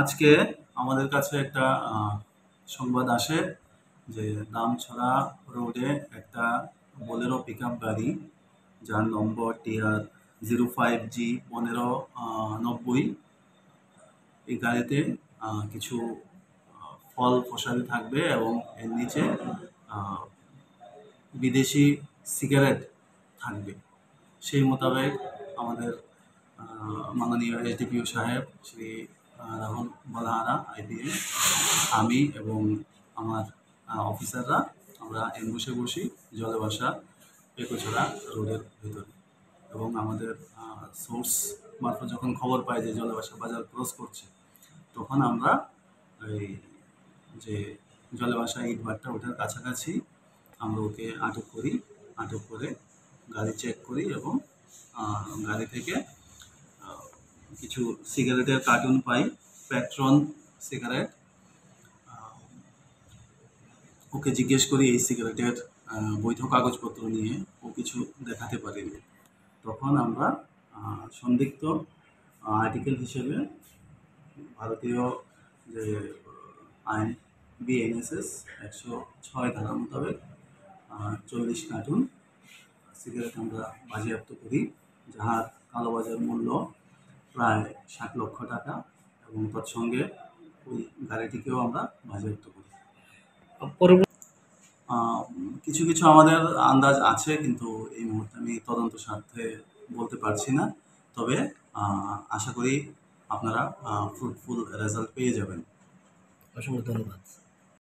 আজকে আমাদের কাছে একটা সংবাদ আসে যে দামছড়া রোডে একটা বোলেরো পিকআপ গাড়ি যার নম্বর TR05G1590 এই গাড়িতে কিছু ফল ফসল থাকবে এবং এর নিচে আহ, বিদেশি সিগারেট থাকবে। সেই মোতাবেক আমাদের মাননীয় এসডিপিও সাহেব শ্রী রাহুল বলহারা আইপিএস, আমি এবং আমার অফিসাররা আমরা এম্বুসে বসি জলেবাসা পেকোছড়া রোডের ভিতরে। এবং আমাদের সোর্স মারফত যখন খবর পাই যে জলেবাসা বাজার ক্রস করছে, তখন আমরা এই যে জলেবাসা ইটভাটা ওটার কাছাকাছি আমরা ওকে আটক করি। আটক করে গাড়ি চেক করি এবং গাড়ি থেকে কিছু সিগারেটের কার্টুন পাই, প্যাট্রন সিগারেট। ওকে জিজ্ঞেস করি এই সিগারেটের বৈধ কাগজপত্র নিয়ে, ও কিছু দেখাতে পারেনি। তখন আমরা সন্দিগ্ধ আর্টিকেল হিসেবে ভারতীয় যে আইন BNSS 106 ধারা মোতাবেক 40 কার্টুন সিগারেট আমরা বাজেয়াপ্ত করি, যাহার কালোবাজার মূল্য প্রায় 60 লক্ষ টাকা, এবং তৎসঙ্গে ওই গাড়িটিকেও আমরা বাজেয়াপ্ত করি। কিছু কিছু আমাদের আন্দাজ আছে, কিন্তু এই মুহূর্তে আমি তদন্ত স্বার্থে বলতে পারছি না। তবে আশা করি আপনারা ফ্রুটফুল রেজাল্ট পেয়ে যাবেন। অসংখ্য ধন্যবাদ।